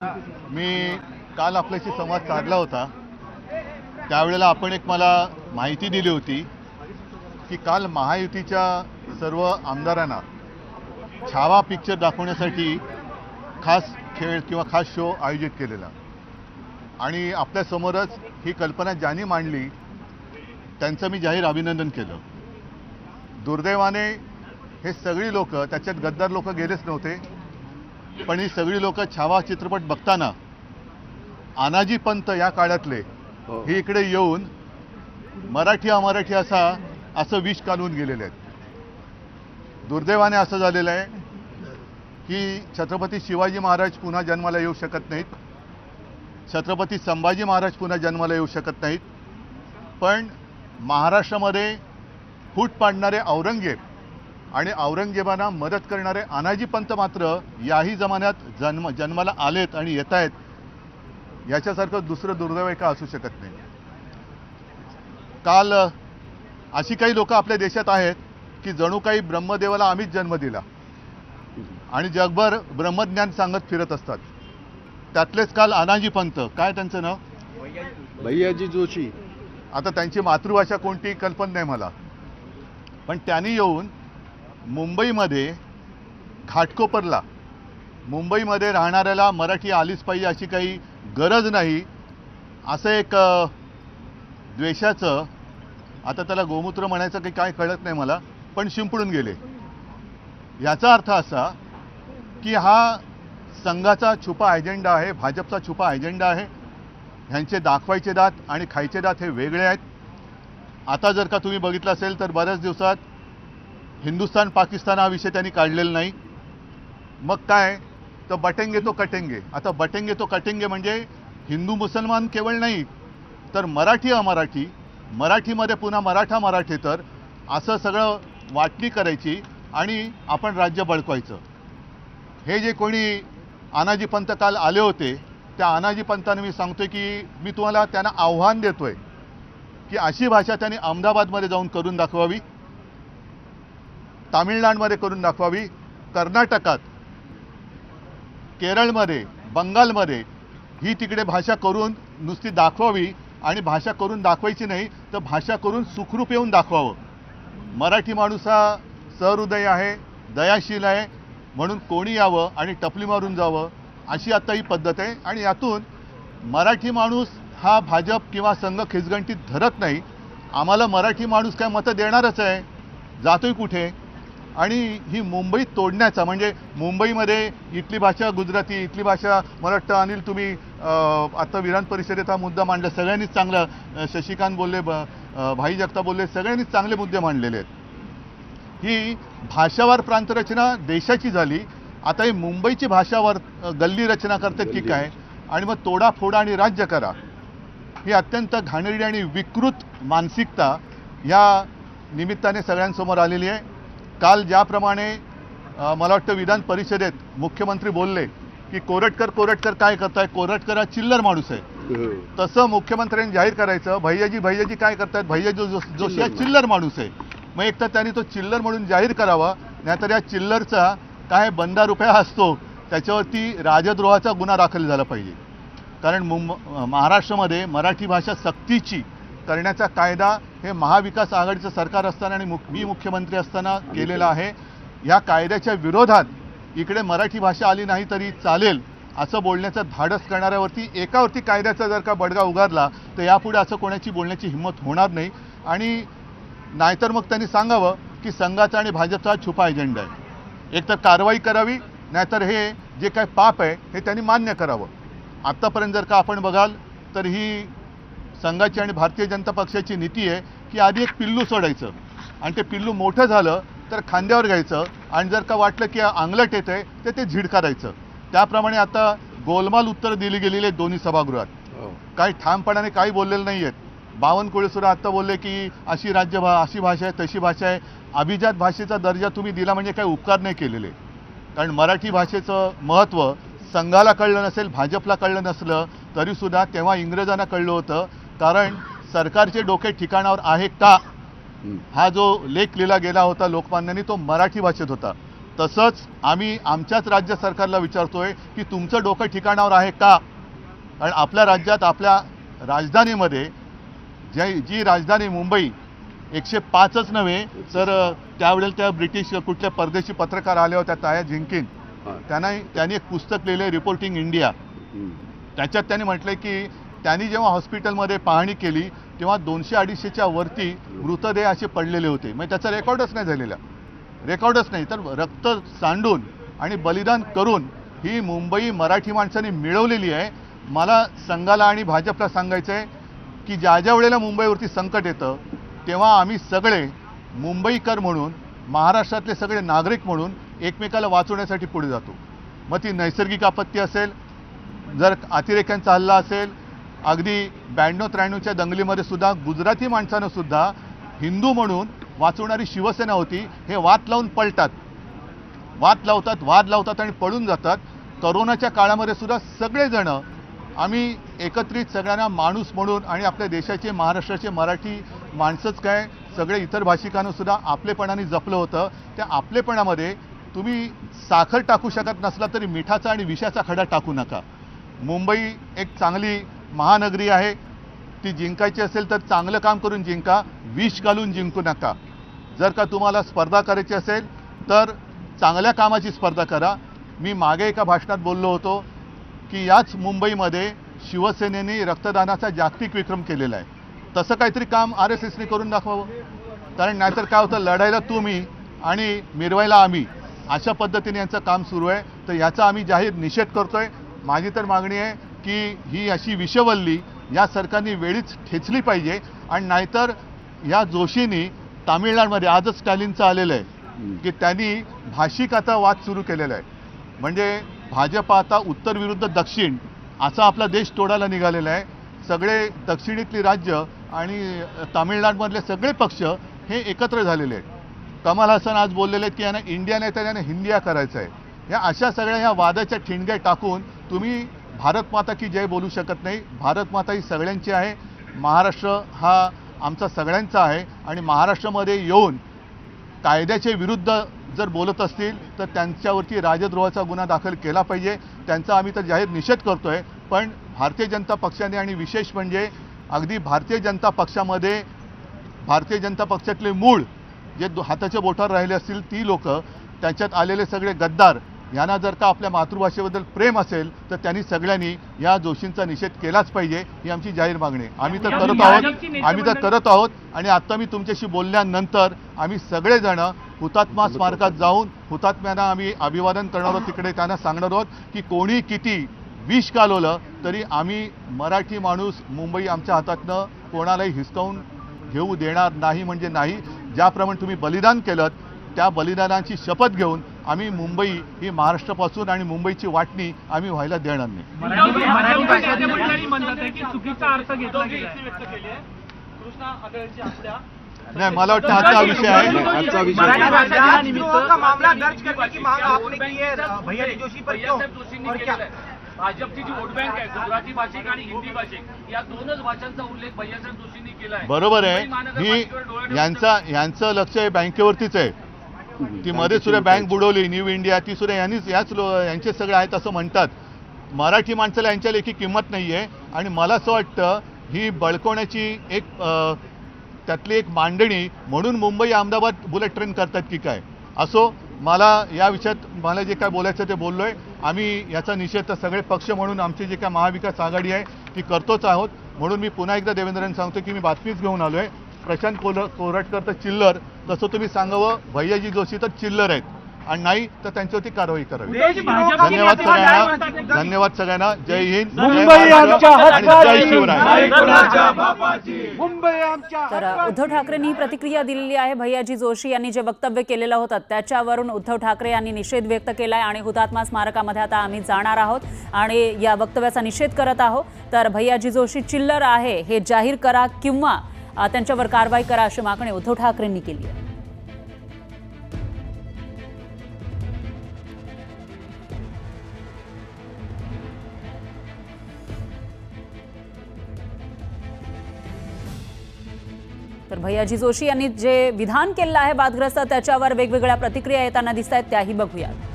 मी काल आपल्याशी संवाद साधला होता त्यावेळेला आपण एक मला माहिती दिली होती की काल महायुतीच्या सर्व आमदारांना छावा पिक्चर दाखवण्यासाठी खास खेळ किंवा खास शो आयोजित केलेला आणि आपल्यासमोरच ही कल्पना ज्यांनी मांडली त्यांचं मी जाहीर अभिनंदन केलं. दुर्दैवाने हे सगळी लोक, त्याच्यात गद्दार लोक गेलेच नव्हते, पण ही सगळी लोक छावा चित्रपट बघताना आनाजी पंत या काळातले हे इकडे येऊन मराठी अमराठी असं विष काढून गेलेले आहेत. दुर्दैवाने असं झालेलं आहे की छत्रपती शिवाजी महाराज पुन्हा जन्माला येऊ शकत नाहीत, छत्रपती संभाजी महाराज पुन्हा जन्माला येऊ शकत नाहीत, पण महाराष्ट्रामध्ये फूट पाडणारे औरंगजेब आणि औरंगजेबांना मदत करणारे आनाजी पंत मात्र याही जमान्यात जन्माला आलेत आणि येत आहेत. याच्यासारखं दुसरं दुर्दैव का असू शकत नाही. काल अशी काही लोक आपल्या देशात आहेत की जणू काही ब्रह्मदेवाला आम्हीच जन्म दिला आणि जगभर ब्रह्मज्ञान सांगत फिरत असतात. त्यातलेच काल आनाजी पंत, काय त्यांचं नाव, भैयाजी जोशी. आता त्यांची मातृभाषा कोणती कल्पना नाही मला, पण त्यांनी येऊन मुंबईमध्ये घाटकोपरला मुंबईमध्ये राहणाऱ्याला मराठी आलीच पाहिजे अशी काही गरज नाही असं एक द्वेषाचं, आता त्याला गोमूत्र म्हणायचं काही काय कळत नाही मला, पण शिंपडून गेले. याचा अर्थ असा की हा संघाचा छुपा अजेंडा आहे, भाजपचा छुपा अजेंडा आहे. ह्यांचे दाखवायचे दात आणि खायचे दात हे वेगळे आहेत. आता जर का तुम्ही बघितलं असेल तर बऱ्याच दिवसात हिंदुस्थान पाकिस्तान हा विषय त्यांनी काढलेला नाही. मग काय तर बटेंगे तो कटेंगे. आता बटेंगे तो कटेंगे म्हणजे हिंदू मुसलमान केवळ नाही तर मराठी अमराठी, मराठीमध्ये पुन्हा मराठा मराठेतर असं सगळं वाटणी करायची आणि आपण राज्य बळकवायचं. हे जे कोणी आनाजी पंत काल आले होते त्या आनाजी पंतांना मी सांगतोय की मी तुम्हाला त्यांना आव्हान देतोय की अशी भाषा त्यांनी अहमदाबादमध्ये जाऊन करून दाखवावी, तामिळनाडूमध्ये करून दाखवावी, कर्नाटकात, केरळमध्ये, बंगालमध्ये ही तिकडे भाषा करून नुसती दाखवावी आणि भाषा करून दाखवायची नाही तर भाषा करून सुखरूप येऊन दाखवावं. मराठी माणूस हा सहृदय आहे, दयाशील आहे, म्हणून कोणी यावं आणि टपली मारून जावं अशी आता ही पद्धत आहे. आणि यातून मराठी माणूस हा भाजप किंवा संघ खिचगंटीत धरत नाही. आम्हाला मराठी माणूस काय मतं देणारच आहे, जातोय कुठे. आणि ही मुंबईत तोडण्याचा म्हणजे मुंबईमध्ये इथली भाषा गुजराती, इथली भाषा, मला वाटतं अनिल तुम्ही आता विधान परिषदेत हा मुद्दा मांडला, सगळ्यांनीच चांगला, शशिकांत बोलले, भाई जगताप बोलले, सगळ्यांनीच चांगले मुद्दे मांडलेले आहेत. ही भाषावार प्रांतरचना देशाची झाली, आता ही मुंबईची भाषावार गल्ली रचना करतात की काय, आणि मग तोडाफोडा आणि राज्य करा, ही अत्यंत घाणेरडी आणि विकृत मानसिकता या निमित्ताने सगळ्यांसमोर आलेली आहे. काल ज्याप्रमाणे मला वाटतं विधान परिषदेत मुख्यमंत्री बोलले की कोरटकर काय करताय, कोरटकर हा चिल्लर माणूस आहे, तसं मुख्यमंत्र्यांनी जाहीर करायचं भैयाजी काय करतायत, भैयाजी जोशी हा चिल्लर माणूस आहे. मग एक तर त्यांनी तो चिल्लर म्हणून जाहीर करावा, नाहीतर या चिल्लरचा काय बंदा रुपया असतो त्याच्यावरती राजद्रोहाचा गुन्हा दाखल झाला पाहिजे. कारण महाराष्ट्रामध्ये मराठी भाषा सक्तीची करण्याचा कायदा हे महाविकास आघाडीचं सरकार असताना आणि मी मुख्यमंत्री असताना केलेला आहे. या कायद्याच्या विरोधात इकडे मराठी भाषा आली नाही तरी चालेल असं बोलण्याचं धाडस करणाऱ्यावरती एकावरती कायद्याचा जर का बडगा उगारला तर यापुढे असं कोणाची बोलण्याची हिंमत होणार नाही. आणि नाहीतर मग त्यांनी सांगावं की संघाचा आणि भाजपचा छुपा एजेंडा आहे. एक तर कारवाई करावी, नाहीतर हे जे काय पाप आहे हे त्यांनी मान्य करावं. आत्तापर्यंत जर का आपण बघाल तर ही संघाची आणि भारतीय जनता पक्षाची नीती आहे की आधी एक पिल्लू सोडायचं आणि ते पिल्लू मोठं झालं तर खांद्यावर घ्यायचं आणि जर का वाटलं की अंगलट येत आहे तर ते झिडकारायचं. त्याप्रमाणे आता गोलमाल उत्तर दिली गेलेली आहेत दोन्ही सभागृहात. काही ठामपणाने काही बोललेलं नाही आहेत. बावनकुळेसुद्धा आत्ता बोलले की अशी अशी भाषा आहे, तशी भाषा आहे. अभिजात भाषेचा दर्जा तुम्ही दिला म्हणजे काही उपकार नाही केलेले. कारण मराठी भाषेचं महत्त्व संघाला कळलं नसेल, भाजपला कळलं नसलं तरीसुद्धा तेव्हा इंग्रजांना कळलं होतं. कारण सरकारचे डोके ठिकाणावर आहे का हा जो लेख लिहिला गेला होता लोकमान्यांनी तो मराठी भाषेत होता. तसंच आम्ही आमच्याच राज्य सरकारला विचारतोय की तुमचं डोकं ठिकाणावर आहे का? कारण आपल्या राज्यात आपल्या राजधानीमध्ये जी राजधानी मुंबई 105च नव्हे तर त्यावेळेला त्या ब्रिटिश कुठल्या परदेशी पत्रकार आल्या होत्या ताया झिंकिन, त्यांनी एक पुस्तक लिहिलं रिपोर्टिंग इंडिया. त्याच्यात त्यांनी म्हटलंय की त्यांनी जेव्हा हॉस्पिटलमध्ये पाहणी केली तेव्हा 200-250च्या वरती मृतदेह असे पडलेले होते. म्हणजे त्याचा रेकॉर्डच नाही झालेला, रेकॉर्डच नाही. तर रक्त सांडून आणि बलिदान करून ही मुंबई मराठी माणसांनी मिळवलेली आहे. मला संघाला आणि भाजपला सांगायचं आहे की ज्या वेळेला मुंबईवरती संकट येतं तेव्हा आम्ही सगळे मुंबईकर म्हणून, महाराष्ट्रातले सगळे नागरिक म्हणून एकमेकाला वाचवण्यासाठी पुढे जातो. मग ती नैसर्गिक आपत्ती असेल, जर अतिरेक्यांचा हल्ला असेल, अगदी 92-93च्या दंगलीमध्ये सुद्धा गुजराती माणसानं सुद्धा हिंदू म्हणून वाचवणारी शिवसेना होती. हे वाद लावून पळतात, वाद लावतात आणि पळून जातात. करोनाच्या काळामध्ये सुद्धा सगळेजण आम्ही एकत्रित सगळ्यांना माणूस म्हणून आणि आपल्या देशाचे, महाराष्ट्राचे मराठी माणसंच काय सगळे इतर भाषिकांना सुद्धा आपलेपणाने जपलं होतं. त्या आपलेपणामध्ये तुम्ही साखर टाकू शकत नसला तरी मिठाचा आणि विषाचा खडा टाकू नका. मुंबई एक चांगली महानगरी आहे, ती जिंकायची असेल तर चांगलं काम करून जिंका, विष घालून जिंकू नका. जर का तुम्हाला स्पर्धा करायची असेल तर चांगल्या कामाची स्पर्धा करा. मी मागे एका भाषणात बोललो होतो की याच मुंबईमध्ये शिवसेनेने रक्तदानाचा जागतिक विक्रम केलेला आहे. तसं काहीतरी काम RSSने करून दाखवावं. कारण नाहीतर काय होतं, लढायला तुम्ही आणि मिरवायला आम्ही, अशा पद्धतीने यांचं काम सुरू आहे. तर याचा आम्ही जाहीर निषेध करतोय. माझी तर मागणी आहे की ही अशी विषवल्ली या सरकारने वेळीच ठेचली पाहिजे. आणि नाहीतर या जोशींनी तामिळनाडूमध्ये आजच स्टॅलिनचं आलेलं आहे की त्यांनी भाषिक आता वाद सुरू केलेला आहे. म्हणजे भाजप आता उत्तर विरुद्ध दक्षिण असा आपला देश तोडायला निघालेला आहे. सगळे दक्षिणेतली राज्य आणि तामिळनाडूमधले सगळे पक्ष हे एकत्र झालेले आहेत. कमल हसन आज बोललेले आहेत की यांना इंडिया नाही तर यांना हिंदिया करायचं आहे. या अशा सगळ्या ह्या वादाच्या ठिणग्या टाकून तुम्ही भारत माता की जय बोलू शकत नाही. भारत माता ही सगळ्यांची आहे. महाराष्ट्र हा आमचा सगळ्यांचा आहे आणि महाराष्ट्रामध्ये येऊन कायद्याच्या विरुद्ध जर बोलत असतील तर त्यांच्यावरती राजद्रोहाचा गुन्हा दाखल केला पाहिजे. त्यांचा आम्ही तर जाहीर निषेध करतोय. पण भारतीय जनता पक्षाने आणि विशेष म्हणजे अगदी भारतीय जनता पक्षामध्ये भारतीय जनता पक्षातले मूळ जे हाताच्या बोटावर राहिले असतील ती लोक, त्याच्यात आलेले सगळे गद्दार, यांना जर का आपल्या मातृभाषेबद्दल प्रेम असेल तर त्यांनी सगळ्यांनी या जोशींचा निषेध केलाच पाहिजे. ही आमची जाहीर मागणी आहे. आम्ही तर करत आहोत आणि आता मी तुमच्याशी बोलल्यानंतर आम्ही सगळेजण हुतात्मा स्मारकात जाऊन हुतात्म्यांना आम्ही अभिवादन करणार आहोत. तिकडे त्यांना सांगणार आहोत की कोणी किती विष कालवलं तरी आम्ही मराठी माणूस मुंबई आमच्या हातातनं कोणालाही हिसकावून घेऊ देणार नाही. म्हणजे नाही, ज्याप्रमाणे तुम्ही बलिदान केलं त्या बलिदानाची शपथ घेऊन आम्ही मुंबई ही महाराष्ट्रापासून आणि मुंबईची वाटणी आम्ही व्हायला देणार नाही. नाही, मला वाटतं आजचा विषय आहे. भाजपची जी वोट बँक आहे गुजराती भाषिक आणि हिंदी भाषिक या दोनच भाषांचा उल्लेख भैयासाहेब जोशींनी केला आहे. बरोबर आहे. ही यांचं लक्ष हे बँकेवरतीच आहे. ती मध्ये सुद्धा बँक बुडवली न्यू इंडिया, ती सुद्धा यांचे सगळे आहेत असं म्हणतात. मराठी माणसाला यांच्या लेखी किंमत नाही आहे. आणि मला असं वाटतं ही बळकवण्याची एक त्यातली एक मांडणी म्हणून मुंबई अहमदाबाद बुलेट ट्रेन करतात की काय. असो, मला या विषयात मला जे काय बोलायचं ते बोललोय. आम्ही याचा निषेध तर सगळे पक्ष म्हणून आमची जी काय महाविकास आघाडी आहे ती करतोच आहोत. म्हणून मी पुन्हा एकदा देवेंद्रांना सांगतो की मी बातमीच घेऊन आलोय. प्रशांत कोरटकर तर चिल्लर, तसं तुम्ही सांगावं भैयाजी जोशी तर चिल्लर आहेत आणि नाही तर त्यांच्यावरती कारवाई करावी. धन्यवाद सगळ्यांना. जय हिंद, जय शिवराय. तर उद्धव ठाकरेंनी ही प्रतिक्रिया दिलेली आहे. भैयाजी जोशी यांनी जे वक्तव्य केलेलं होतं त्याच्यावरून उद्धव ठाकरे यांनी निषेध व्यक्त केलाय आणि हुतात्मा स्मारकामध्ये आता आम्ही जाणार आहोत आणि या वक्तव्याचा निषेध करत आहोत. तर भैयाजी जोशी चिल्लर आहे हे जाहीर करा किंवा त्यांच्यावर कारवाई करा अशी मागणी उद्धव ठाकरेंनी केली आहे. तर भैयाजी जोशी यांनी जे विधान केलं आहे वादग्रस्त त्याच्यावर वेगवेगळ्या प्रतिक्रिया येताना दिसत आहेत त्याही बघूयात.